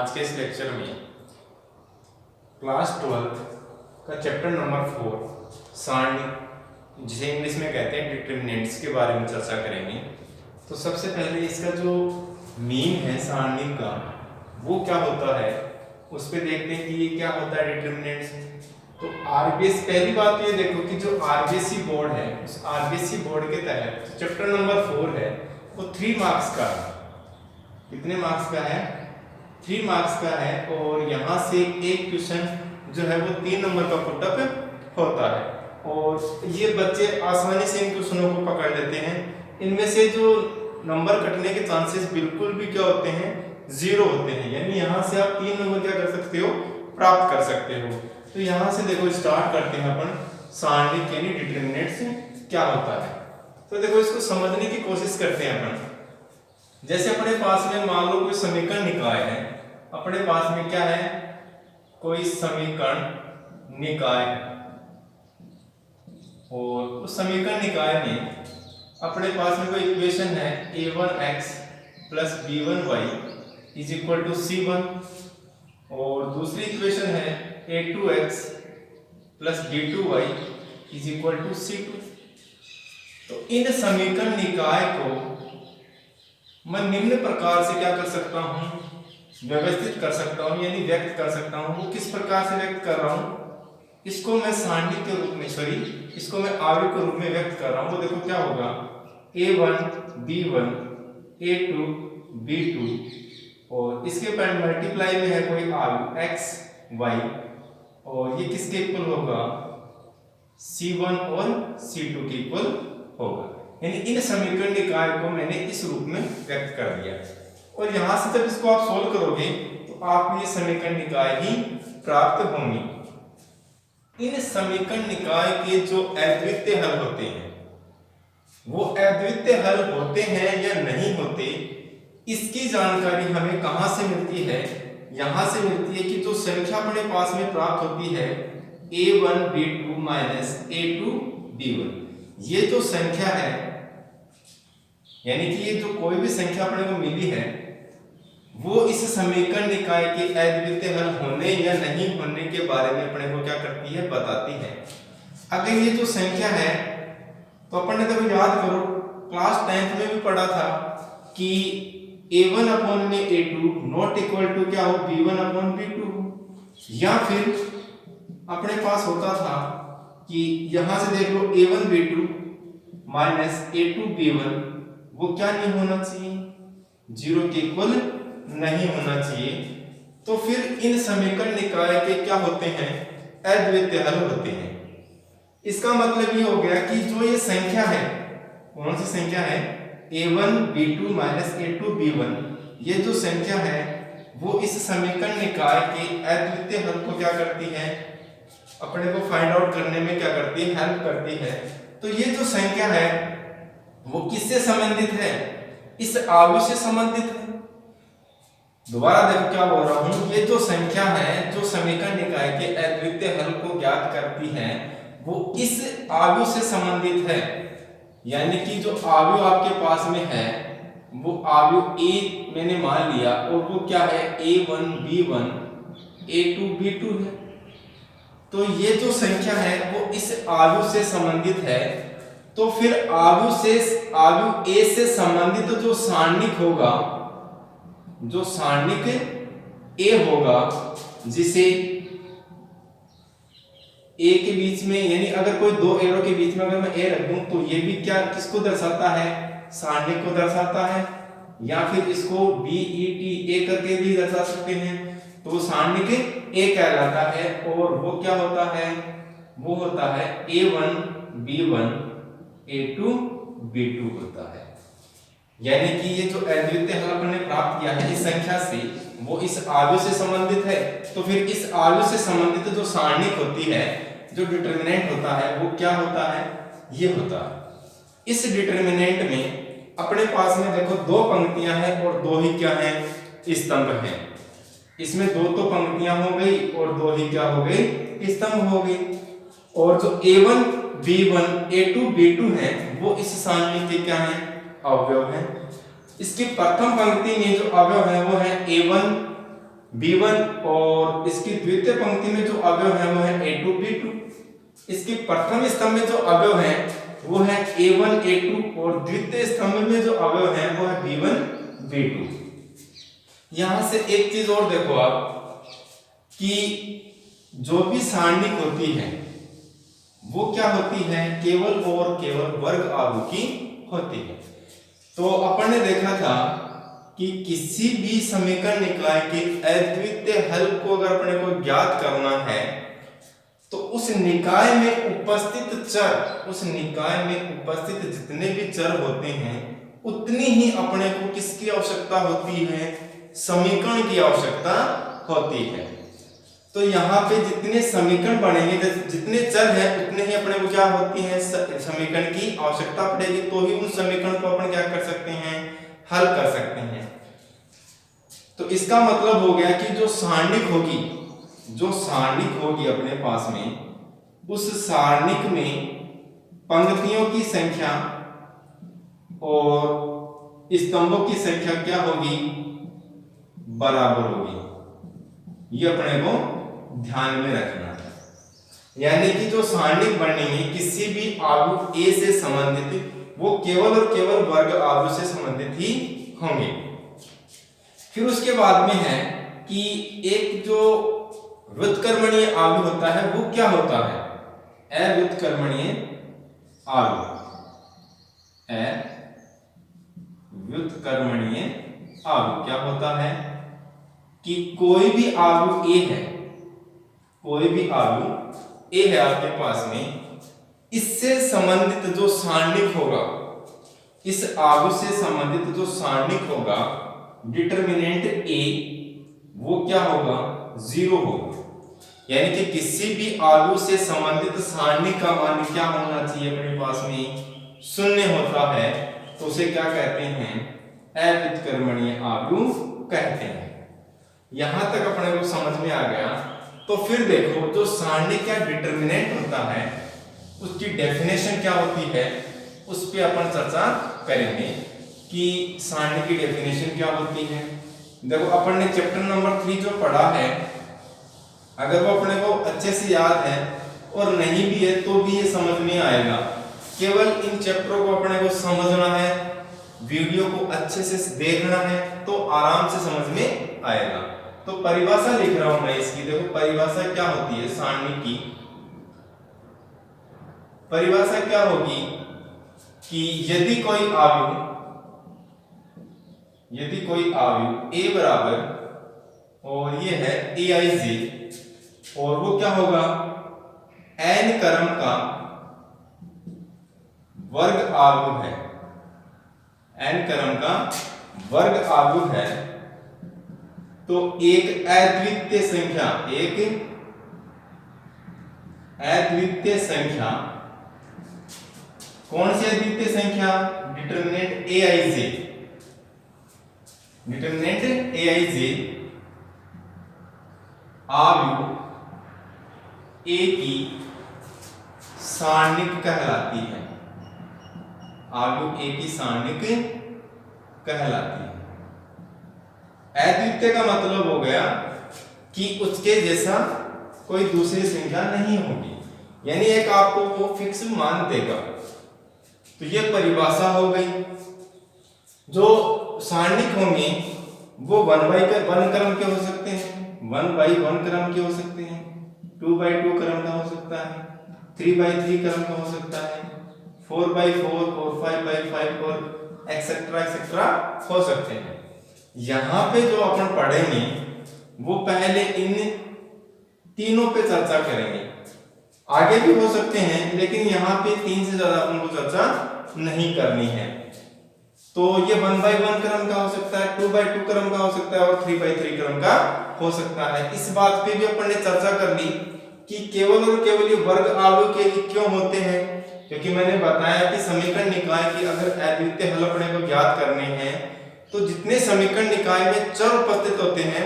आज के इस लेक्चर में क्लास 12 का चैप्टर नंबर 4 सारणी, जिसे इंग्लिश में कहते हैं डिटरमिनेंट्स, के बारे में चर्चा करेंगे। तो सबसे पहले इसका जो मीन है सारणी का वो क्या होता है, उस पर देखते हैं कि ये क्या होता है डिटरमिनेंट्स। तो आरबीएस, पहली बात ये देखो कि जो आरबीएससी बोर्ड है, उस आरबीएससी बोर्ड के तहत चैप्टर नंबर 4 है वो 3 मार्क्स का है। कितने मार्क्स का है? 3 मार्क्स का है। और यहाँ से एक क्वेश्चन जो है वो 3 नंबर का पुटअप होता है और ये बच्चे आसानी से इन क्वेश्चनों को पकड़ लेते हैं। इनमें से जो नंबर कटने के चांसेस बिल्कुल भी क्या होते हैं, 0 होते हैं। यानी यहाँ से आप 3 नंबर क्या कर सकते हो, प्राप्त कर सकते हो। तो यहाँ से देखो स्टार्ट करते हैं अपन सारणी के लिए डिटरमिनेंट्स क्या होता है। तो देखो इसको समझने की कोशिश करते हैं अपन। जैसे अपने पास में मान लो कोई समीकरण निकाय है, अपने पास में क्या है, कोई समीकरण निकाय और उस समीकरण निकाय में अपने पास में कोई इक्वेशन है a1x plus b1y is equal to c1 और दूसरी इक्वेशन है a2x plus b2y is equal to c2। तो इन समीकरण निकाय को मैं निम्न प्रकार से क्या कर सकता हूं, व्यवस्थित कर सकता हूं, यानी व्यक्त कर सकता हूं। वो किस प्रकार से व्यक्त कर रहा हूं, इसको मैं सारणी के रूप में, इसको मैं आव्यूह के रूप में व्यक्त कर रहा हूं। तो देखो क्या होगा, a1 b1 a2 b2 और इसके पर मल्टीप्लाई में है कोई आव्यूह x y और ये किसके इक्वल होगा, c1 और c2 के इक्वल होगा। यानी इन समीकरण निकाय को मैंने इस रूप में व्यक्त कर दिया और यहां से जब इसको आप सोल्व करोगे तो आपको ये समीकरण निकाय ही प्राप्त होंगी। इन समीकरण निकाय के जो अद्वितीय हल होते हैं वो अद्वितीय हल होते हैं या नहीं होते, इसकी जानकारी हमें कहां से मिलती है, यहां से मिलती है कि जो संख्या अपने पास में प्राप्त होती है a1 b2 minus a2 b1, ये जो संख्या है, यानी कि ये जो कोई भी संख्या अपने को मिली है वो इस समीकरण निकाय के अद्वितीय हल होने या नहीं होने के बारे में अपने को क्या करती है, बताती है। अगर ये जो संख्या है तो अपन ने तो याद करो क्लास 10th में भी पढ़ा था कि a1 अपॉन में a2 नॉट इक्वल टू क्या हो, b1 अपॉन b2। या फिर अपने पास होता था कि यहां से देख लो a1 b2 minus a2 b1, वो क्या नहीं होना चाहिए, 0 के इक्वल नहीं होना चाहिए। तो फिर इन समीकरण निकाय के क्या होते हैं, अद्वितीय हल होते हैं। इसका मतलब ये हो गया कि जो ये संख्या है, कौन सी संख्या है, a1 b2 minus a2 b1, ये जो संख्या है वो इस समीकरण निकाय के अद्वितीय हल को क्या करती है, अपने को फाइंड आउट करने में क्या करती है, हेल्प करती है। तो ये जो संख्या है वो किससे संबंधित है, इस आव्यूह से संबंधित है। दोबारा देखो क्या बोल रहा हूं, ये जो संख्या है जो समीकरण निकाय के अद्वितीय हल को ज्ञात करती है वो इस आव्यूह से संबंधित है। यानी कि जो आव्यूह आपके पास में है वो आव्यूह a मैंने मान लिया और वो क्या है, a1 b1 a2 b2 है। तो ये जो संख्या है वो इस आव्यूह से संबंधित है। तो फिर आव्यूह a से संबंधित जो सारणिक होगा, जो सारणिक a होगा, जिसे a के बीच में, यानी अगर कोई दो एरो के बीच में अगर मैं a रख दूं तो ये भी क्या किसको दर्शाता है, सारणिक को दर्शाता है। या फिर इसको BETA करके भी दर्शा सकते हैं। तो वो सारणिक a कहलाता है और वो क्या होता है, वो होता है a1 b1 a2 b2 होता है। यानी कि ये जो अद्वितीय हल हमने प्राप्त किया है इस संख्या से, वो इस आव्यूह से संबंधित है। तो फिर इस आव्यूह से संबंधित जो सारणिक होती है, जो डिटरमिनेंट होता है, वो क्या होता है, ये होता है। इस डिटरमिनेंट में अपने पास में देखो 2 पंक्तियां हैं और 2 ही क्या हैं, स्तंभ हैं। इसमें 2 तो पंक्तियां हो गई और 2 ही क्या हो गई, स्तंभ हो गई। और जो a1 b1 a2 b2 है वो इस सारणी के क्या है, अवयव है। इसकी प्रथम पंक्ति में जो अवयव है वो है a1 b1 और इसकी द्वितीय पंक्ति में जो अवयव है वो है a2 b2। इसके प्रथम स्तंभ में जो अवयव है वो है a1 a2 और द्वितीय स्तंभ में जो अवयव है वो है b1 b2। यहां से एक चीज और देखो आप कि जो भी सारणिक होती है वो क्या होती है, केवल और केवल वर्ग आव्यूह की होती है। तो अपन ने देखा था कि किसी भी समीकरण निकाय के अद्वितीय हल को अगर अपने को ज्ञात करना है तो उस निकाय में उपस्थित जितने भी चर होते हैं उतनी ही अपने को किसकी आवश्यकता होती है, समीकरण की आवश्यकता होती है। तो यहाँ पे जितने समीकरण बनेंगे, जितने चर हैं उतने ही अपने को क्या होती है, समीकरण की आवश्यकता पड़ेगी, तो ही उन समीकरण को अपन क्या कर सकते हैं, हल कर सकते हैं। तो इसका मतलब हो गया कि जो सारणिक होगी अपने पास में, उस सारणिक में पंक्तियों की संख्या और स्तंभों की संख्या क्या होगी, बराबर होगी। ये अपने को ध्यान में रखना है। यानी कि जो सारणिक बनेंगे किसी भी आव्यूह A से संबंधित वो केवल और केवल वर्ग आव्यूह से संबंधित ही होंगे। फिर उसके बाद में है कि एक जो व्युत्क्रमणीय आव्यूह होता है वो क्या होता है, अव्युत्क्रमणीय आव्यूह। अव्युत्क्रमणीय आव्यूह क्या होता है कि कोई भी आव्यूह A है आपके पास में, इससे संबंधित जो सारणिक होगा, इस आव्यूह से संबंधित जो सारणिक होगा, डिटरमिनेंट A वो क्या होगा, 0 होगा। यानी कि किसी भी आव्यूह से संबंधित सारणिक का मान क्या होना चाहिए, अपने पास में 0 होता है, तो उसे क्या कहते हैं, अव्युत्क्रमणीय आव्यूह कहते हैं। यहां तक अपने को समझ में आ गया। तो फिर देखो जो सारणिक का डिटरमिनेंट होता है उसकी डेफिनेशन क्या होती है, उस पे अपन चर्चा करेंगे कि सारणिक की डेफिनेशन क्या होती है। देखो अपन ने चैप्टर नंबर 3 जो पढ़ा है, अगर वो अपने को अच्छे से याद है और नहीं भी है तो भी ये समझ में आएगा। केवल इन चैप्टरों को अपने को समझना है, वीडियो को अच्छे से देखना है तो आराम से समझ में आएगा। तो परिभाषा लिख रहा हूं मैं इसकी। देखो परिभाषा क्या होती है सारणिक की, परिभाषा क्या होगी कि यदि कोई आव्यूह A बराबर और ये है aij और वो क्या होगा, n क्रम का वर्ग आव्यूह है, n क्रम का वर्ग आव्यूह है, तो एक अद्वितीय संख्या, कौन सी अद्वितीय संख्या, डिटरमिनेंट aij आव्यूह A की सारणिक कहलाती है, आव्यूह A की सारणिक कहलाती है। अद्वितीय का मतलब हो गया कि उसके जैसा कोई दूसरी संख्या नहीं होगी, यानी एक आपको वो फिक्स मान देगा। तो ये परिभाषा हो गई। जो सारणिक होंगे वो 1/1 क्रम के हो सकते हैं, 1/1 क्रम के हो सकते हैं, 2/2 क्रम का हो सकता है, 3/3 क्रम का हो सकता है, 4/4 और 5/5 और एक्सेट्रा हो सकते हैं। यहां पे जो अपन पढ़ेंगे वो पहले इन तीनों पे चर्चा करेंगे, आगे भी हो सकते हैं लेकिन यहाँ पे 3 से ज्यादा अपन को चर्चा नहीं करनी है। तो ये 1/1 क्रम का हो सकता है, 2/2 क्रम का हो सकता है और 3/3 क्रम का हो सकता है। इस बात पे भी अपन ने चर्चा कर ली कि केवल और केवल ये वर्ग आव्यूह के क्यों होते हैं, क्योंकि मैंने बताया कि समीकरण निकाय की अगर अद्वितीय हल अपने को ज्ञात करने हैं तो जितने समीकरण निकाय में चर उपस्थित होते हैं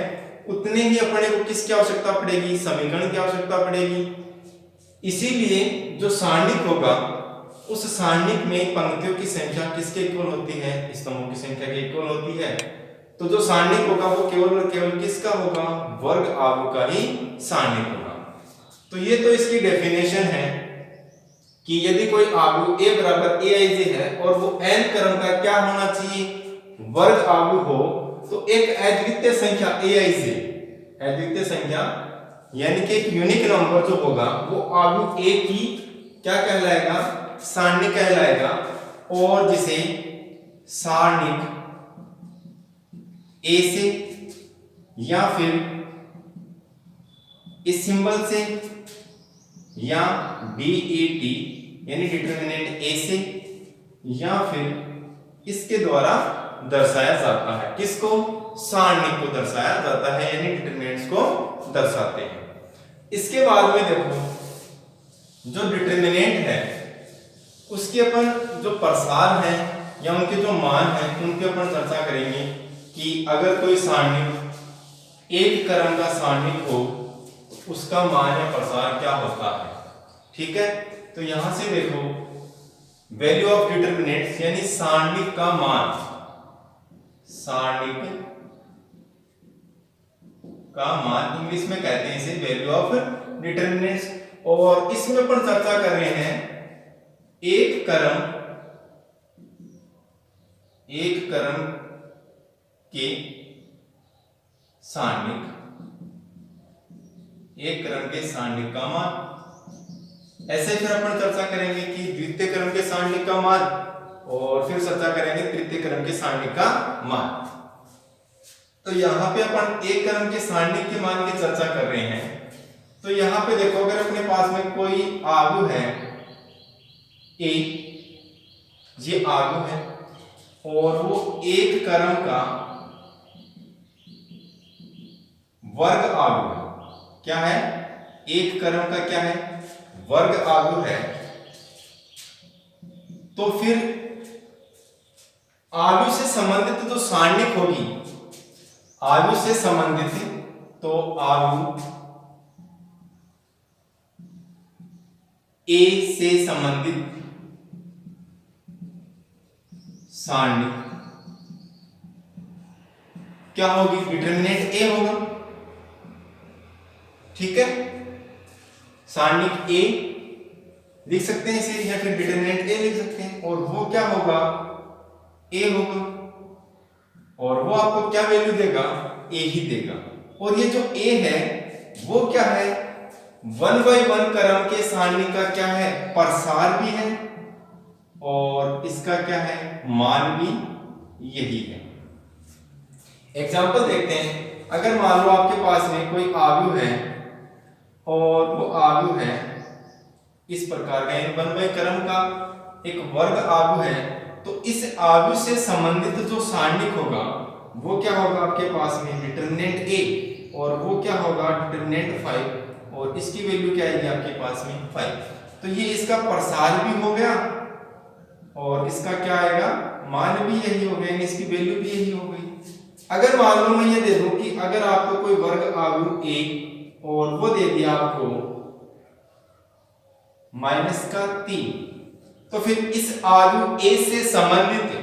उतने ही अपने को किसकी आवश्यकता पड़ेगी, समीकरण की आवश्यकता पड़ेगी। इसीलिए जो सारणिक होगा उस सारणिक में पंक्तियों की संख्या किसके इक्वल होती है, स्तंभों की संख्या के इक्वल होती है। तो जो सारणिक होगा वो केवल और केवल किसका होगा, वर्ग आव्यूह का ही सारणिक होगा। तो ये तो इसकी डेफिनेशन है कि यदि कोई आव्यूह a बराबर aij है और वो n क्रम का क्या होना चाहिए, वर्ग आव्यूह हो, तो एक अद्वितीय संख्या aij, अद्वितीय संख्या यानी कि एक यूनिक नंबर जो होगा वो आव्यूह a की क्या कहलाएगा, सारणिक कहलाएगा, और जिसे सारणिक a से या फिर इस सिंबल से या DET यानी डिटरमिनेंट a से या फिर इसके द्वारा दर्शाया जाता है। किसको, सारणिक को दर्शाया जाता है, यानी डिटरमिनेंट्स को दर्शाते हैं। इसके बाद में देखो जो डिटरमिनेंट है उसके अपन जो प्रसार है या उनके जो मान है उनके अपन चर्चा करेंगे कि अगर कोई सारणिक एक क्रम का सारणिक हो उसका मान या प्रसार क्या होता है। ठीक है, तो यहां से देखो वैल्यू ऑफ डिटरमिनेंट्स यानी सारणिक का मान, सारणिक का मान इंग्लिश में कहते हैं इसे वैल्यू ऑफ डिटरमिनेंट्स। और इसमें अपन चर्चा कर रहे हैं एक क्रम के सारणिक, एक क्रम के सारणिक का मान। ऐसे फिर अपन चर्चा करेंगे कि द्वितीय क्रम के सारणिक का मान, और फिर चर्चा करेंगे तृतीय क्रम के सारणिक का मान। तो यहाँ पे अपन एक क्रम के सारणिक के मान की चर्चा कर रहे हैं। तो यहाँ पे देखो अगर अपने पास में कोई आव्यूह है a, ये आव्यूह है और वो एक क्रम का वर्ग आव्यूह है। क्या है, एक क्रम का क्या है, वर्ग आव्यूह है। तो फिर आव्यूह से संबंधित जो सारणिक होगी, आव्यूह से संबंधित तो आव्यूह a से संबंधित सारणिक क्या होगी, डिटरमिनेंट a होगा। ठीक है, सारणिक a लिख सकते हैं इसे या फिर डिटरमिनेंट a लिख सकते हैं, और वो क्या होगा, a होगा, और वो आपको क्या वैल्यू देगा, a ही देगा। और ये जो a है वो क्या है, 1/1 क्रम के सारणिक का क्या है, प्रसार भी है, और इसका क्या है, मान भी यही है। एग्जांपल देखते हैं। अगर मान लो आपके पास में कोई आव्यूह है और वो आव्यूह है इस प्रकार का, 1/1 क्रम का एक वर्ग आव्यूह है, तो इस आव्यूह से संबंधित जो सारणिक होगा वो क्या होगा आपके पास में, डिटरमिनेंट a, और वो क्या होगा, डिटरमिनेंट 5, और इसकी वैल्यू क्या आएगी आपके पास में 5। तो ये इसका प्रसार भी हो गया और इसका क्या आएगा, मान भी यही हो गया, इसकी वैल्यू भी यही हो गई। अगर मान लो मैं ये दे दूं कि अगर आपको कोई वर्ग आव्यूह a और वो दे दिया आपको -3, तो फिर इस आव्यूह a से संबंधित,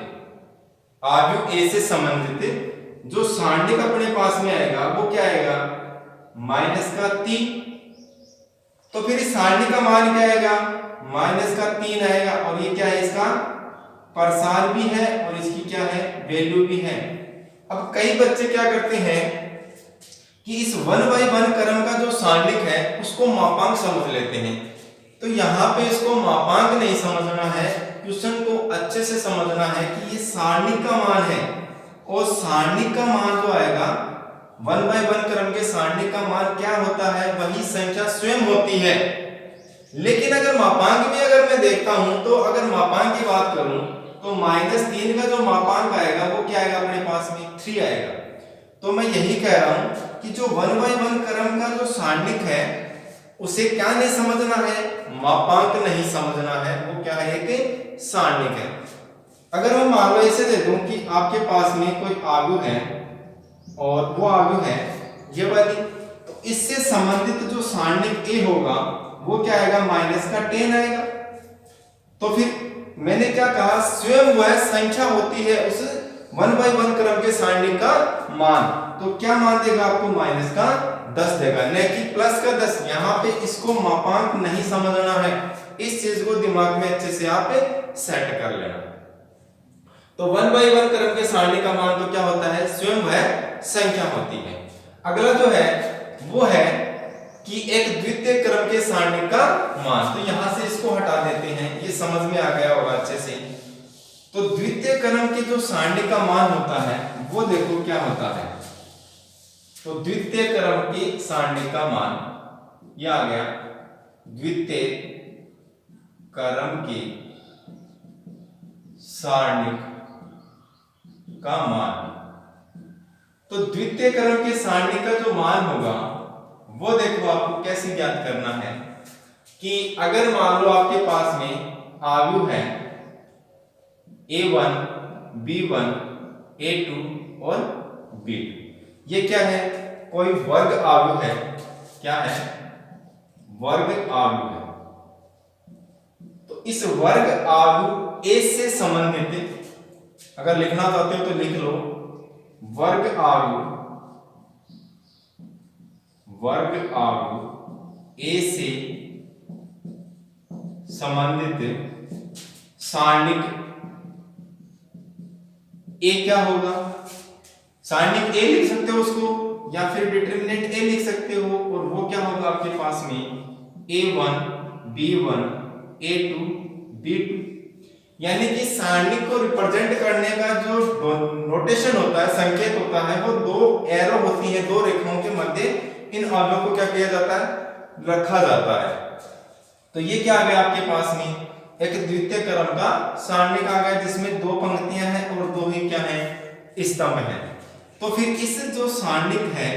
आव्यूह a से संबंधित जो सारणिक अपने पास में आएगा वो क्या आएगा, -3। तो फिर इस सारणी का मान क्या आएगा, -3 आएगा, और ये क्या है, इसका प्रसार भी है और इसकी क्या है, वैल्यू भी है। अब कई बच्चे क्या करते हैं कि इस 1/1 क्रम का जो सारणिक है उसको मापांक समझ लेते हैं। तो यहाँ पे इसको मापांक नहीं समझना है, क्वेश्चन को अच्छे से समझना है कि ये सारणिक का मान है, और सारणिक का मान जो आएगा 1/1 क्रम के सारणिक का मान क्या होता है, वही संख्या स्वयं होती है। लेकिन अगर मापांक में अगर मैं देखता हूं, तो अगर मापांक की बात करूं तो -3 का जो मापांक आएगा वो क्या आएगा अपने पास में, 3 आएगा। तो मैं यही कह रहा हूं कि जो 1/1 क्रम का जो सारणिक है उसे क्या नहीं समझना है, मापांक नहीं समझना है, वो क्या है, एक सारणिक है। अगर मैं मान लो ऐसे दे दूं कि आपके पास में कोई आव्यूह है और वो आव्यूह है ये वाली, तो इससे संबंधित जो सारणिक a होगा वो क्या आएगा, -10 आएगा। तो फिर मैंने क्या कहा, स्वयं वह संख्या होती है उस 1/1 क्रम के सारणी का मान, तो क्या मान देगा आपको? माइनस का 10 देगा, न कि प्लस का 10। यहाँ पे इसको मापांक नहीं समझना है, इस चीज को दिमाग में अच्छे से आप सेट कर लेना। तो 1/1 क्रम के सारणी का मान तो क्या होता है? स्वयं वह संख्या होती है। अगला जो है वो है कि एक द्वितीय क्रम के सारणी का मान, तो यहां से इसको हटा देते हैं, ये समझ में आ गया होगा अच्छे से। तो द्वितीय क्रम के जो सारणी का मान होता है वो देखो क्या होता है। तो द्वितीय क्रम की सारणी का मान यह आ गया, द्वितीय क्रम की सारणी का मान। तो द्वितीय क्रम के सारणी का जो मान होगा वो देखो आपको कैसे ज्ञात करना है कि अगर मान लो आपके पास में आयु है A1, B1, A2 और B2, ये क्या है? कोई वर्ग आयु है। क्या है? वर्ग आयु है। तो इस वर्ग आयु A से संबंधित अगर लिखना चाहते हो तो लिख लो, वर्ग आयु A से संबंधित सारणिक A क्या होगा? सारणिक A लिख सकते हो उसको, या फिर डिटरमिनेंट A लिख सकते हो, और वो क्या होगा आपके पास में? A1, B1, A2, B2। यानी कि सारणी को रिप्रेजेंट करने का जो नोटेशन होता है, संकेत होता है, वो दो एरो होती है, दो रेखाओं के मध्य इन अवयवों को क्या किया जाता है? रखा जाता है। तो ये क्या आ गया आपके पास में? एक द्वितीय क्रम का सारणिक आ गया, जिसमें दो पंक्तियां हैं और दो ही क्या है? स्तंभ है। तो फिर इस जो सारणिक है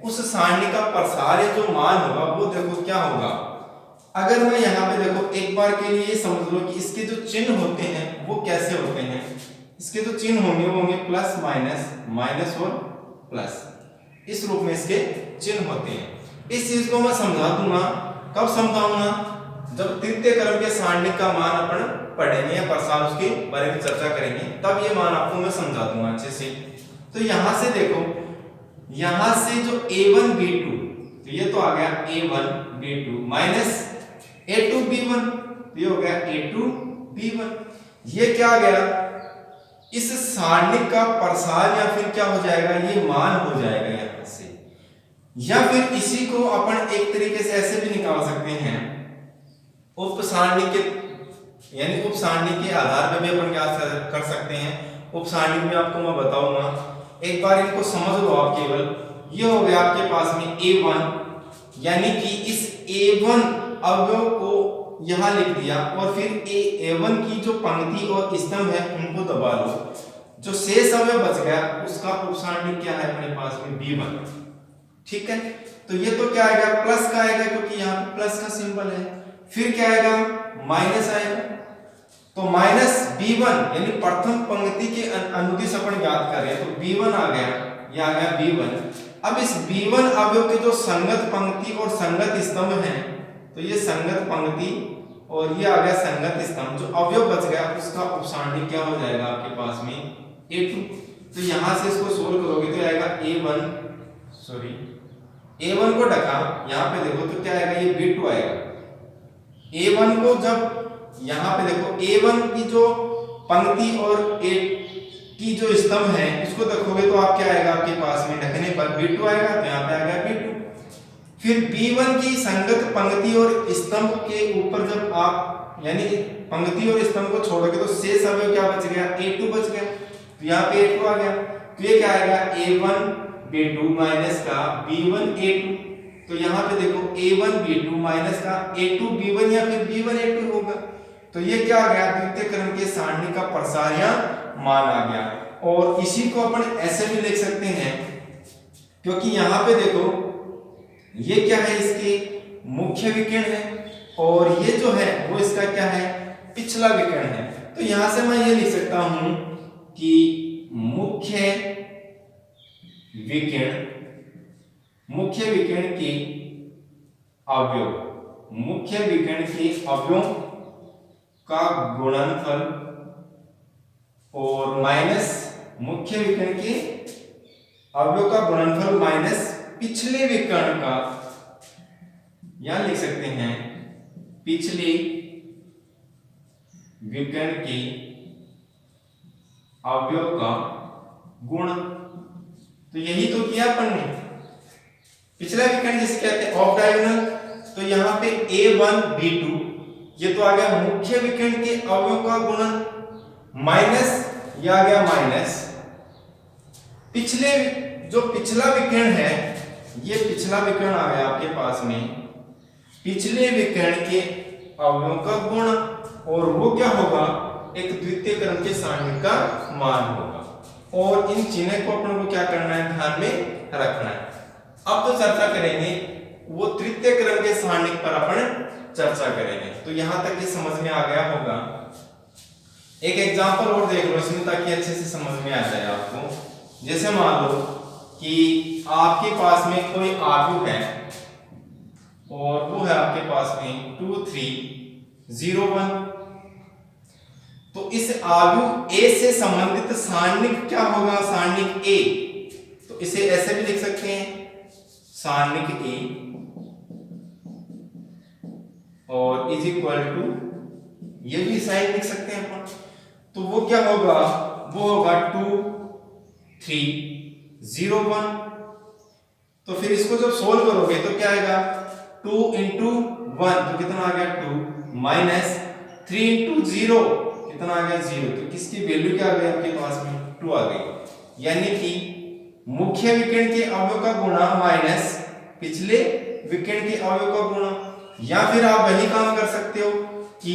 उस सारणी का प्रसार जो मान होगा वो देखो क्या होगा। अगर मैं यहाँ पे देखो एक बार के लिए समझ लो कि इसके जो चिन्ह होते हैं वो कैसे होते हैं। इसके जो चिन्ह होंगे वो होंगे प्लस माइनस, माइनस और प्लस, इस रूप में इसके चिन्ह होते हैं। इस चीज को मैं समझा दूंगा। कब समझाऊंगा? जब तृतीय क्रम के सारणी का मान अपन पढ़ेंगे या प्रसार उसके बारे में चर्चा करेंगे, तब ये मान आपको मैं समझा दूंगा अच्छे से। तो यहां से देखो, यहां से जो A1 B2, तो ये तो आ गया A1 B2 minus A2 B1, तो ये हो गया A2 B1। ये क्या आ गया? इस सारणी का प्रसार, या फिर क्या हो जाएगा? ये मान हो जाएगा यहां से। या फिर इसी को अपन एक तरीके से ऐसे भी निकाल सकते हैं, उप सारणी के, यानी उप सारणी के आधार पर भी अपन क्या कर सकते हैं। उप सारणी में आपको मैं बताऊंगा, एक बार इनको समझ लो आप केवल। ये हो गया आपके पास में A1, यानी कि इस A1 अवयव को यहां लिख दिया, और फिर A1 की जो पंक्ति और स्तंभ है उनको दबा लो। जो शेष अवयव बच गया उसका उप सारणी क्या है अपने पास में? B1। ठीक है, तो ये तो क्या आएगा? प्लस का आएगा, क्योंकि यहाँ पे प्लस का सिंबल है। फिर क्या आएगा? माइनस आएगा। तो माइनस B1, यानी प्रथम पंक्ति के अनुदिश अपन ज्ञात कर रहे हैं, तो B1 आ गया, ये आ गया B1। अब इस B1 अवयव के जो संगत पंक्ति और संगत स्तंभ हैं, तो ये संगत पंक्ति और ये आ गया संगत स्तंभ, जो अवयव बच गया उसका उप सारणी क्या हो जाएगा आपके पास में? A2। तो यहां से इसको सोल्व करोगे तो आएगा A1 को ढका, यहां पे देखो तो क्या आएगा? ये B2 आएगा। A1 को जब यहां पे देखो, A1 की जो पंक्ति और A की जो स्तंभ है इसको देखोगे तो आप क्या आएगा आपके पास में? ढकने पर B2 आएगा, तो यहाँ पे आ गया B2। फिर B1 की संगत पंक्ति और स्तंभ के ऊपर जब आप, यानी पंक्ति और स्तंभ को छोड़ोगे तो शेष अवयव क्या बच गया? A2 बच गया, तो यहाँ पे A2 आ गया। तो ये क्या आएगा? A1 B2 माइनस का B1 A2। तो यहाँ पे देखो A1 B2 माइनस का A2 B1 या फिर B1 A2 होगा। तो ये क्या आ गया? द्वितीय क्रम के सारणी का प्रसार या मान आ गया। और इसी को अपन ऐसे भी लिख सकते हैं, क्योंकि यहाँ पे देखो ये क्या है? इसके मुख्य विकिरण है, और ये जो है वो इसका क्या है? पिछला विकिरण है। तो यहां से मैं ये लिख सकता हूं कि मुख्य विकिरण के अवयव का गुणनफल और माइनस मुख्य विकर्ण के अवयव का गुणनफल माइनस पिछले विकर्ण का, यहां लिख सकते हैं पिछले विकर्ण के अवयव का गुण। तो यही तो किया अपन ने। पिछला विकर्ण जिसे कहते हैं ऑफ डायगोनल, तो यहां पे a1 b2 ये तो आ गया मुख्य विकर्ण के अवयव का गुणन माइनस ये आ गया माइनस पिछले जो पिछला विकर्ण है, ये पिछला विकर्ण आ गया आपके पास में पिछले विकर्ण के अवयव का गुण, और वो क्या होगा एक द्वितीय क्रम के सारणी का मान होगा। और इन चिन्ह को अपन को क्या करना है, ध्यान में रखना है। अब तो चर्चा करेंगे वो तृतीय क्रम के सारणी पर अपन चर्चा करेंगे। तो यहां तक ये समझ में आ गया होगा। एक एग्जांपल और देख लो इसमें ताकि अच्छे से समझ में आ जाए आपको। जैसे मान लो कि आपके पास में कोई आयु है और वो है आपके पास में 2 3 0 1। तो इस आयु A से संबंधित सारणिक क्या होगा, सारणिक A। तो इसे ऐसे भी लिख सकते हैं सारणिक A और इज इक्वल टू, ये भी साइन लिख सकते हैं अपन। तो वो क्या होगा, वो होगा 2 3 0 1। तो फिर इसको जब सोल्व करोगे तो क्या आएगा 2 into 1 तो कितना आ गया 2 माइनस 3 into 0 कितना आ गया 0। तो किसकी वैल्यू क्या आ गई आपके पास में 2 आ गई। यानी कि मुख्य विकर्ण के अवयव का गुणा माइनस पिछले विकर्ण के अवयव का गुणा। या फिर आप वही काम कर सकते हो कि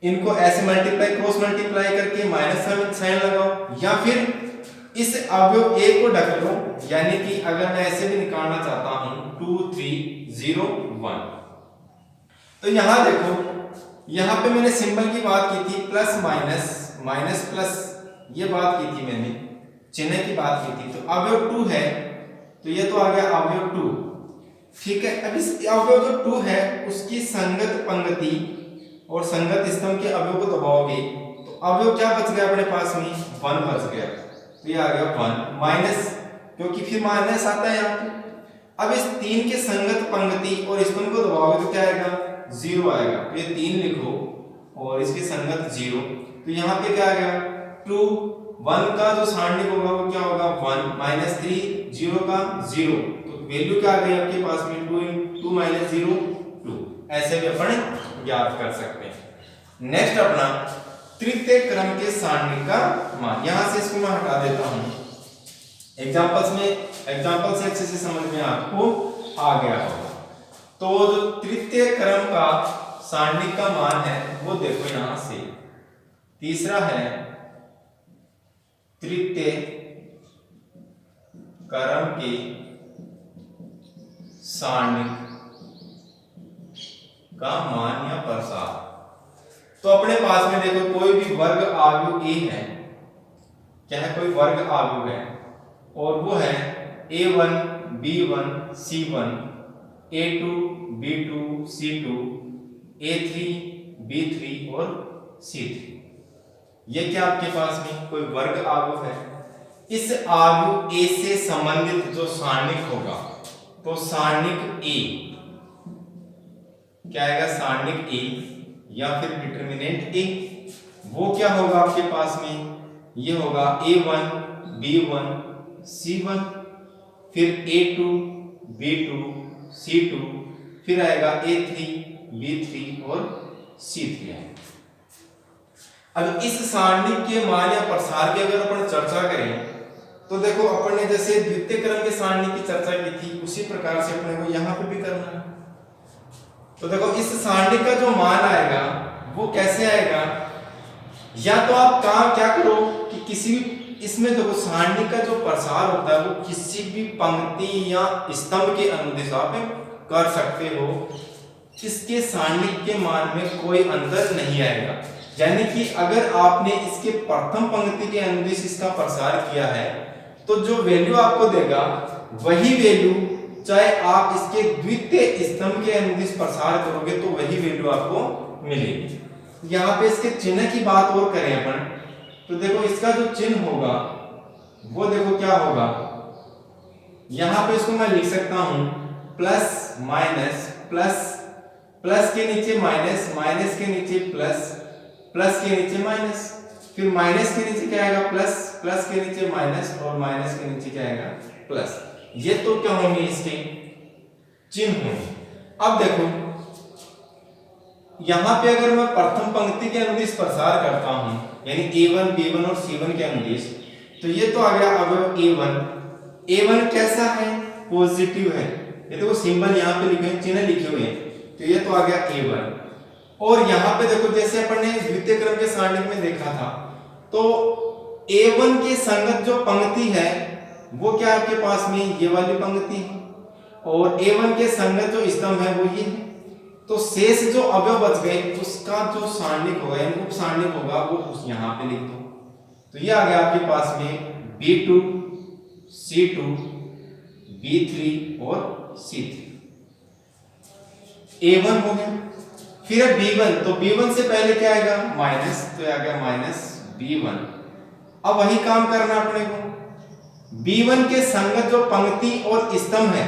इनको ऐसे मल्टीप्लाई क्रॉस मल्टीप्लाई करके माइनस साइन लगाओ, या फिर इस अवयव A को ढक लो। यानी कि अगर मैं ऐसे भी निकालना चाहता हूं 2 3 0 1। तो यहां देखो, यहां पे मैंने सिंबल की बात की थी प्लस माइनस माइनस प्लस, ये बात की थी मैंने, चिन्ह की बात की थी। तो अवयव 2 है तो ये तो आ गया अवयव 2, ठीक है। अब इस अवयव जो 2 है उसकी संगत पंक्ति और संगत स्तंभ के अवयव को दबाओगे तो अवयव क्या बच गया अपने पास में 1 बच गया। तो ये आ गया 1 माइनस, क्योंकि फिर माइनस आता है यहाँ पे। अब इस 3 के संगत पंक्ति और स्तंभ को दबाओगे तो क्या आएगा 0 आएगा। तो ये 3 लिखो और इसके संगत 0। तो यहाँ पे क्या आ गया 2 1 का जो सारणिक होगा वो क्या होगा 1 माइनस 3 0 का 0। तो वैल्यू क्या आ गई आपके पास में 2 माइनस 0 2। ऐसे भी अपन ज्ञात कर सकते हैं। नेक्स्ट अपना तृतीय क्रम के सारणी का मान। यहां से इसको मैं हटा देता हूं। एग्जांपल से अच्छे से समझ में आपको आ गया होगा। तो जो तृतीय क्रम का सारणी का मान है वो देखो यहां से, तीसरा है तृतीय क्रम के सारणी का मान या प्रसार। तो अपने पास में देखो कोई भी वर्ग आयु A है, क्या है कोई वर्ग आयु है और वो है A1 B1 C1 A2 B2 C2 A3 B3 और C3। ये क्या आपके पास में कोई वर्ग आयु है। इस आयु A से संबंधित जो सारणिक होगा तो सारणिक A क्या आएगा, सारणिक A या फिर डिटरमिनेंट A, वो क्या होगा आपके पास में, ये होगा A1 B1 C1 फिर A2 B2 C2 फिर आएगा A3 B3 और C3 है। अब इस सारणी के मान या प्रसार की अगर अपन चर्चा करें तो देखो अपन ने जैसे द्वितीय क्रम के सारणी की चर्चा की थी उसी प्रकार से अपने को यहाँ पे भी करना है। तो देखो इस सारणी का जो मान आएगा वो कैसे आएगा, या तो आप काम क्या करो कि किसी इसमें देखो सारणी का जो प्रसार होता है वो किसी भी पंक्ति या स्तंभ के अनुदिश आप कर सकते हो। इसके सारणी के मान में कोई अंतर नहीं आएगा। यानी कि अगर आपने इसके प्रथम पंक्ति के अनुदिश इसका प्रसार किया है तो जो वैल्यू आपको देगा वही वैल्यू चाहे आप इसके द्वितीय स्तंभ के अनुदिश प्रसार करोगे तो वही वैल्यू आपको मिलेगी। यहाँ पे इसके चिन्ह की बात और करें अपन तो देखो इसका जो चिन्ह होगा वो देखो क्या होगा, यहां पे इसको मैं लिख सकता हूं प्लस माइनस, प्लस प्लस के नीचे माइनस, माइनस के नीचे प्लस, प्लस के नीचे माइनस, फिर माइनस के नीचे क्या आएगा प्लस, प्लस के नीचे माइनस और माइनस के नीचे क्या आएगा प्लस। ये तो क्या होंगे इसके चिन्ह होंगे। अब देखो यहां पे अगर मैं प्रथम पंक्ति के अनुदिश प्रसार करता हूं यानी a1 b1 और c1 के अनुदिश, तो ये तो आ गया अवयव a1। a1 कैसा है, पॉजिटिव है, ये देखो सिंबल यहां पे लिखे हैं, चिन्ह लिखे हुए हैं, तो ये तो आ गया a1। और यहां पे देखो जैसे अपन ने द्वितीय क्रम के सारणी में देखा था, तो a1 के संगत जो पंक्ति है वो क्या आपके पास में ये वाली पंक्ति है, और a1 के संगत जो स्तंभ है वो ये है। तो शेष जो अवयव बच गए उसका जो सारणिक होगा यानी उप सारणिक होगा वो उस यहां पे लिख दो। तो ये आ गया आपके पास में b2 c2 b3 और c3, a1 हो गया। फिर है b1, तो b1 से पहले क्या आएगा माइनस, तो आ गया माइनस b1। अब वही काम करना अपने को, b1 के संगत जो पंक्ति और स्तंभ है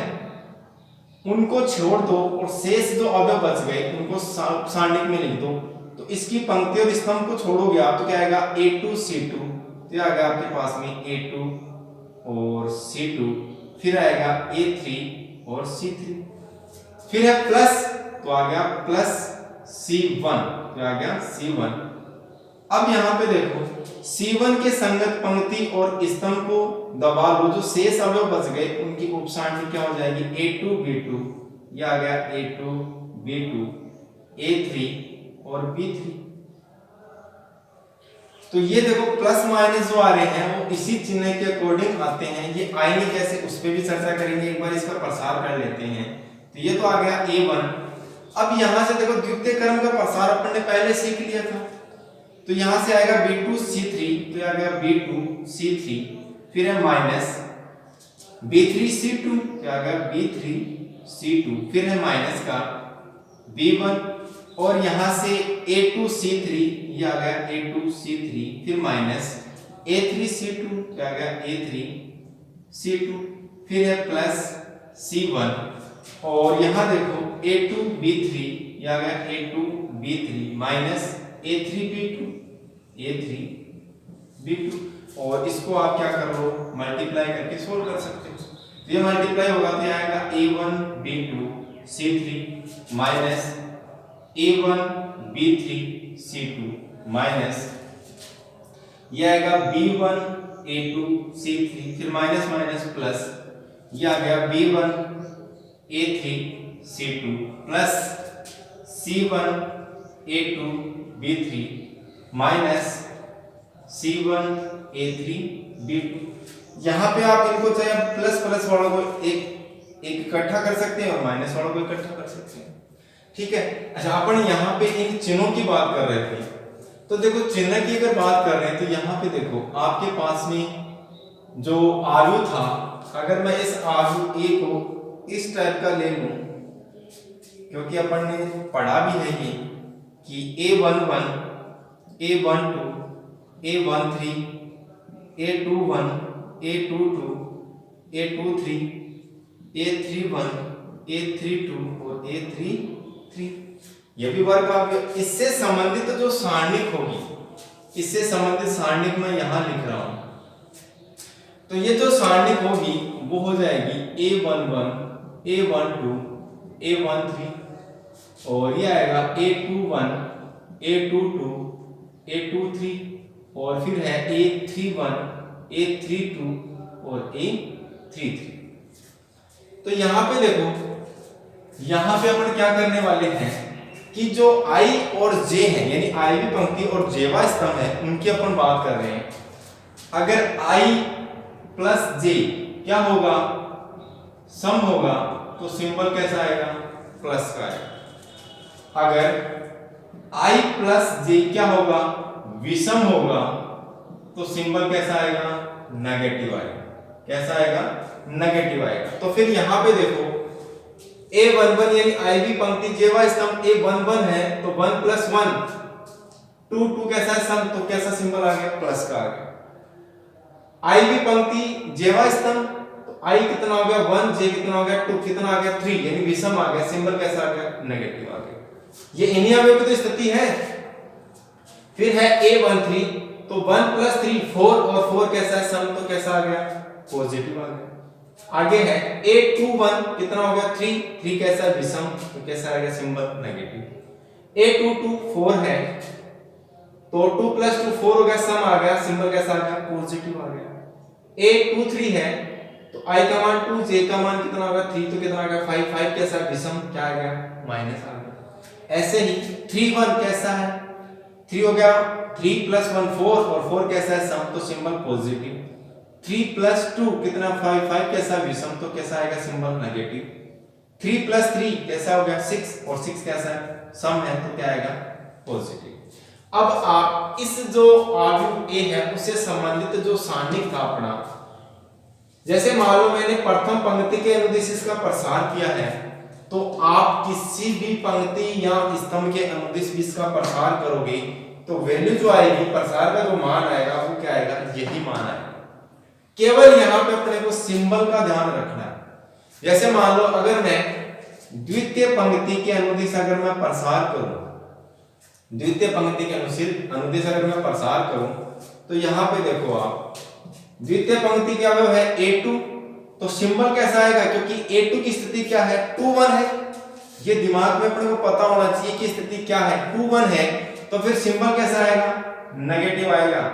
उनको छोड़ दो और शेष जो अवयव बच गए उनको सारणिक में लिख दो। तो इसकी पंक्ति और स्तंभ को छोड़ोगे आप तो क्या आएगा a2 c2, तो आ गया आपके पास में a2 और c2, फिर आएगा a3 और c3, फिर है प्लस, तो आ गया प्लस c1, तो आ गया c1। अब यहां पे देखो c1 के संगत पंक्ति और स्तंभ को दबा लो, जो शेष अवयव बच गए उनकी उप सारणी क्या हो जाएगी a2 b2, ये आ गया a2 b2 a3 और b3। तो ये देखो प्लस माइनस जो आ रहे हैं वो इसी चिन्ह के अकॉर्डिंग आते हैं, ये आएंगे कैसे उस पर भी चर्चा करेंगे, एक बार इसका प्रसार कर लेते हैं। तो ये तो आ गया a1। अब यहां से देखो द्वितीय क्रम का प्रसार अपन ने पहले सीख लिया था, तो यहां से आएगा b2 c3, तो आ गया b2 c3, फिर है माइनस b3 c2, तो आ गया b3 c2, फिर है माइनस का b1 और यहां से a2 c3, ये आ गया a2 c3, फिर माइनस a3 c2, तो आ गया a3 c2, फिर है प्लस c1 और यहां देखो a2 b3, ये आ गया a2 b3 minus a3 b2 a3 b2, और इसको आप क्या कर लो मल्टीप्लाई करके सोल्व कर सकते हो। तो ये मल्टीप्लाई होगा तो आएगा a1 b2 c3 minus a1 b3 c2 minus ये आएगा b1 a2 c3, फिर माइनस माइनस प्लस, ये आ गया b1 a3 c2 plus c1 a2 b3 minus c1 a3 b2। यहां पे आप इनको चाहे प्लस प्लस वालों को एक इकट्ठा कर सकते हैं और माइनस वालों को इकट्ठा कर सकते हैं, ठीक है। अच्छा अपन यहां पे इन चिन्हों की बात कर रहे थे, तो देखो चिन्ह की अगर बात कर रहे हैं तो यहां पे देखो आपके पास में जो आयु था, अगर मैं इस आयु a को इस टाइप का ले लूं, क्योंकि अपन ने पढ़ा भी है ये कि a11 a12 a13 a21 a22 a23 a31 a32 और a33, ये भी वर्ग आ गया। इससे संबंधित जो सारणिक होगी, इससे संबंधित सारणिक मैं यहां लिख रहा हूं, तो ये जो सारणिक होगी वो हो जाएगी a11 a12 a13 और ये आएगा a21 a22 a23 और फिर है a31 a32 और a33। तो यहां पे देखो, यहां पे अपन क्या करने वाले हैं कि जो i और j है यानी i भी पंक्ति और j स्तंभ है उनकी अपन बात कर रहे हैं। अगर i प्लस j क्या होगा सम होगा तो सिंबल कैसा आएगा प्लस का आएगा। अगर i प्लस j क्या होगा विषम होगा तो सिंबल कैसा आएगा नेगेटिव आएगा। कैसा आएगा नेगेटिव आएगा। तो फिर यहां पे देखो a11 यानी i भी पंक्ति j स्तंभ a11 है तो 1 + 1 2 2 कैसा है सम, तो कैसा सिंबल आ गया, प्लस का आ गया। आई भी पंक्ति जेवा स्तंभ, तो आई कितना हो गया 1, जे कितना हो गया 2, कितना आ गया 3, यानी विषम आ गया, सिंबल कैसा आ गया, नेगेटिव आ गया। ये इन्हीं अवयव की तो स्थिति है। फिर है A13, तो 1 + 3 4, और 4 कैसा है सम, तो कैसा आ गया, पॉजिटिव आ गया। आगे है A21, कितना हो गया 3, 3 कैसा है विषम, तो कैसा आ गया सिंबल नेगेटिव। A22 4 है, तो 2 + 2 4 हो गया, सम आ गया, सिंबल कैसा आ गया, पॉजिटिव आ गया। A23 है, तो I का मान 2, J का मान कितना होगा 3, तो कितना आ गया 5, 5 कैसा है विषम, क्या आ गया, माइनस आ गया। ऐसे ही 31 कैसा है, 3 हो गया, 3 + 1 4, और 4 कैसा है सम, तो सिंबल पॉजिटिव। 3 + 2 कितना 5, 5 कैसा विषम, तो कैसा आएगा सिंबल नेगेटिव। 3 + 3 कैसा हो गया 6, और 6 कैसा है सम है, तो क्या आएगा पॉजिटिव। अब आप इस जो अवयव A है उससे संबंधित जो सारणिक था अपना, जैसे मान लो मैंने प्रथम पंक्ति के अनुदिश इसका प्रसार किया है, तो आप किसी भी पंक्ति या स्तंभ के अनुदिश भी इसका प्रसार करोगे तो वैल्यू जो आएगी, प्रसार का जो मान आएगा वो क्या आएगा, यही मान आएगा। केवल यहाँ पे अपने को सिंबल का ध्यान रखना है। जैसे मान लो अगर मैं द्वितीय पंक्ति के अनुदिश अगर मैं प्रसार करूं, द्वितीय पंक्ति के अनुदिश अगर मैं प्रसार करूं, तो यहाँ पे देखो आप द्वितीय पंक्ति क्या है A2, तो सिंबल कैसा आएगा, क्योंकि A2 की स्थिति क्या है 2 1 है, ये दिमाग में अपने को पता होना चाहिए कि स्थिति क्या है 2 1 है, तो फिर सिंबल कैसा आएगा, नेगेटिव आएगा।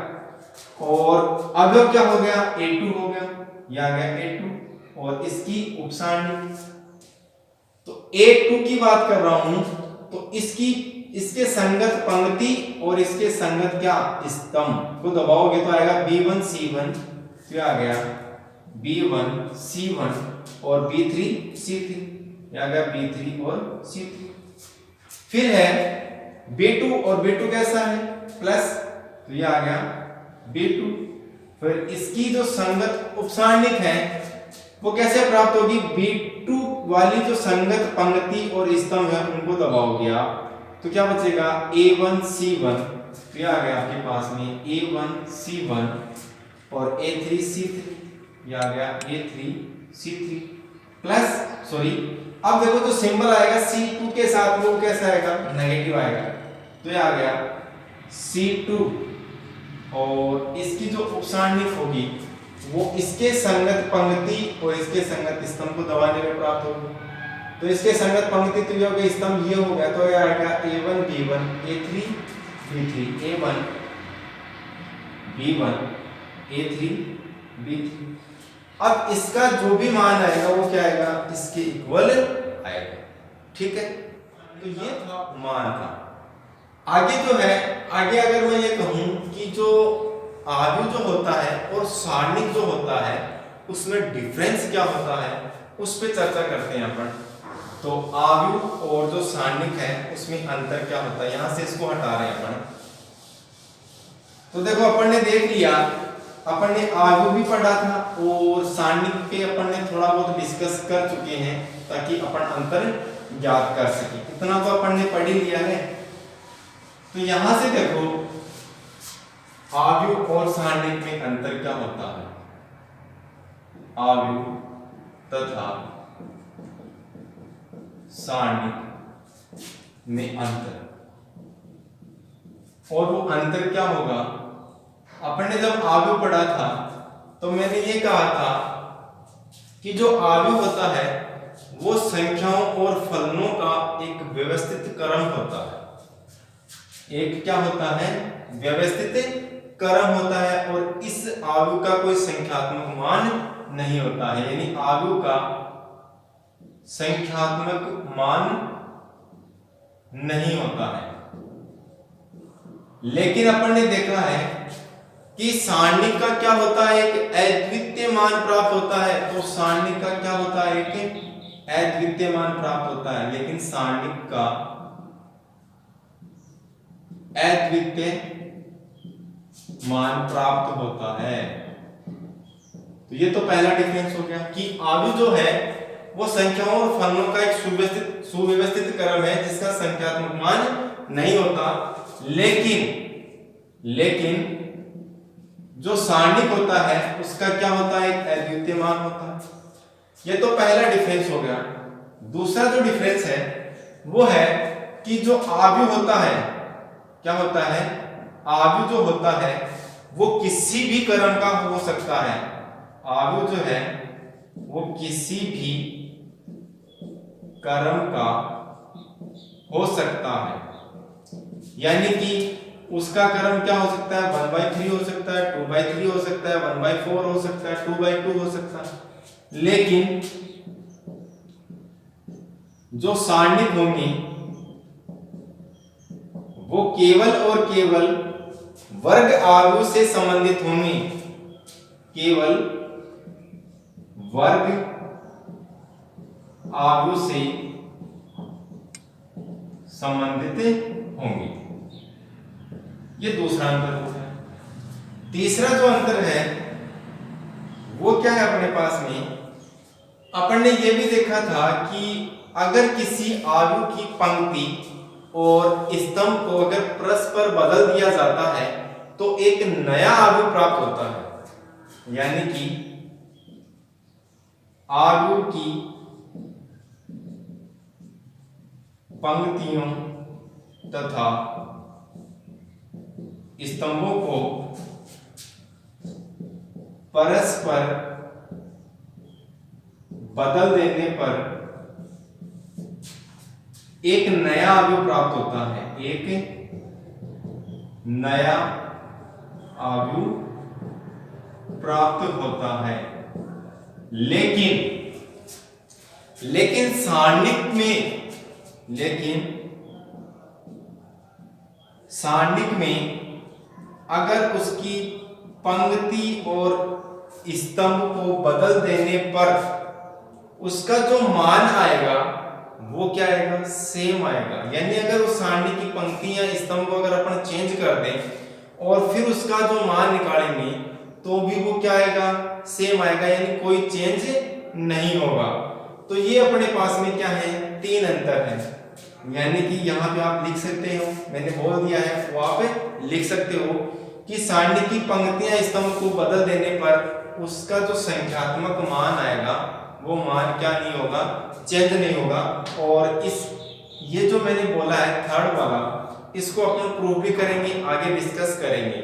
और अवयव क्या हो गया A2 हो गया, ये आ गया A2, और इसकी उपसारणी, तो A2 की बात कर रहा हूं, तो इसके संगत पंक्ति और इसके संगत क्या स्तंभ को दबाओगे तो आएगा B1 C1, तो आ गया B1 C1 और B3 C3, आ गया B3 और C3। फिर है B2, और B2 कैसा है प्लस, तो ये आ गया B2। फिर इसकी जो संगत उपसारणिक है वो कैसे प्राप्त होगी, B2 वाली जो संगत पंक्ति और स्तंभ है उनको दबाओगे आप, तो क्या बचेगा A1 C1, तो ये आ गया आपके पास में A1 C1 और A3 C3, ये आ गया A3 C3 प्लस, सॉरी अब देखो जो सिंबल आएगा C2 के साथ में वो कैसा आएगा, नेगेटिव आएगा, तो ये आ गया C2, और इसकी जो उपसारणिक होगी वो इसके संगत पंक्ति और इसके संगत स्तंभ को दबाने में प्राप्त होगी। तो इसके संगत पंक्ति तो ये हो गया, स्तंभ ये हो गया, तो ये आएगा A1 B1 A3 B3, A1 B1 A3 B3। अब इसका जो भी मान आएगा वो क्या आएगा, इसके इक्वल आएगा, ठीक है। तो ये था मान था। आगे जो है, आगे अगर मैं ये कहूं कि जो अवयव जो होता है और सारणिक जो होता है उसमें डिफरेंस क्या होता है, उस पे चर्चा करते हैं अपन। तो अवयव और जो सारणिक है उसमें अंतर क्या होता है, यहां से इसको हटा रहे हैं अपन। तो देखो अपन ने देख लिया, अपन ने अवयव भी पढ़ा था और सारणिक पे अपन ने थोड़ा बहुत डिस्कस कर चुके हैं ताकि अपन अंतर ज्ञात कर सके। इतना तो अपन ने पढ़ ही लिया है। तो यहां से देखो अवयव और सारणिक में अंतर क्या होता है, अवयव तथा सारणिक में अंतर। और वो अंतर क्या होगा, अपन ने जब अवयव पढ़ा था तो मैंने ये कहा था कि जो अवयव होता है वो संख्याओं और फलनों का एक व्यवस्थित क्रम होता है। एक क्या होता है, व्यवस्थित क्रम होता है, और इस अवयव का कोई संख्यात्मक मान नहीं होता है, यानी अवयव का संख्यात्मक मान नहीं होता है। लेकिन अपन ने देखा है कि सारणिक का क्या होता है, एक अद्वितीय मान प्राप्त होता है। तो सारणिक का क्या होता है, एक अद्वितीय मान प्राप्त होता है, लेकिन सारणिक का अद्वितीय मान प्राप्त होता है। तो ये तो पहला डिफरेंस हो गया कि अवयव जो है वो संख्याओं और फलनों का एक सुव्यवस्थित क्रम है जिसका संख्यात्मक मान नहीं होता, लेकिन लेकिन जो सारणिक होता है उसका क्या होता है, एक अद्वितीय मान होता है। ये तो पहला डिफरेंस हो गया। दूसरा जो डिफरेंस है वो है कि जो आव्यूह होता है, क्या होता है, आव्यूह जो होता है वो किसी भी क्रम का हो सकता है। आव्यूह जो है वो किसी भी क्रम का हो सकता है, यानी कि उसका क्रम क्या हो सकता है, 1/3 हो सकता है, 2/3 हो सकता है, 1/4 हो सकता है, 2/2 हो सकता है। लेकिन जो सारणिक होंगी वो केवल और केवल वर्ग आव्यूह से संबंधित होंगी, केवल वर्ग आव्यूह से संबंधित होंगी। ये दूसरा अंतर हो गया। तीसरा जो अंतर है वो क्या है, अपने पास में अपन ने ये भी देखा था कि अगर किसी आव्यूह की पंक्ति और स्तंभ को अगर परस्पर बदल दिया जाता है तो एक नया आव्यूह प्राप्त होता है, यानी कि आव्यूह की पंक्तियों तथा स्तंभों को परस्पर बदल देने पर एक नया आव्यूह प्राप्त होता है, एक नया आव्यूह प्राप्त होता है। लेकिन सारणिक में अगर उसकी पंक्ति और स्तंभ को बदल देने पर उसका जो मान आएगा वो क्या आएगा, सेम आएगा। यानी अगर उस सारणी की पंक्ति या स्तंभ को अगर अपन चेंज कर दें और फिर उसका जो मान निकालेंगे तो भी वो क्या आएगा, सेम आएगा, यानी कोई चेंज नहीं होगा। तो ये अपने पास में क्या है, 3 अंतर है। यानी कि यहाँ पे आप लिख सकते हो, मैंने बोल दिया है वो आप लिख सकते हो कि सारणी की पंक्तियां स्तंभ को बदल देने पर उसका जो संख्यात्मक मान आएगा वो मान क्या नहीं होगा, चेंज नहीं होगा। और ये जो मैंने बोला है थर्ड वाला, इसको अपन प्रूव भी करेंगे, आगे डिस्कस करेंगे।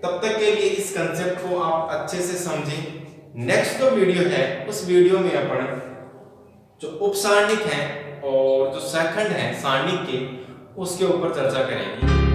तब तक के लिए इस कंसेप्ट को आप अच्छे से समझें। नेक्स्ट जो वीडियो है उस वीडियो में अपन जो उपसारणिक है और जो सेकंड है सारणिक के, उसके ऊपर चर्चा करेंगे।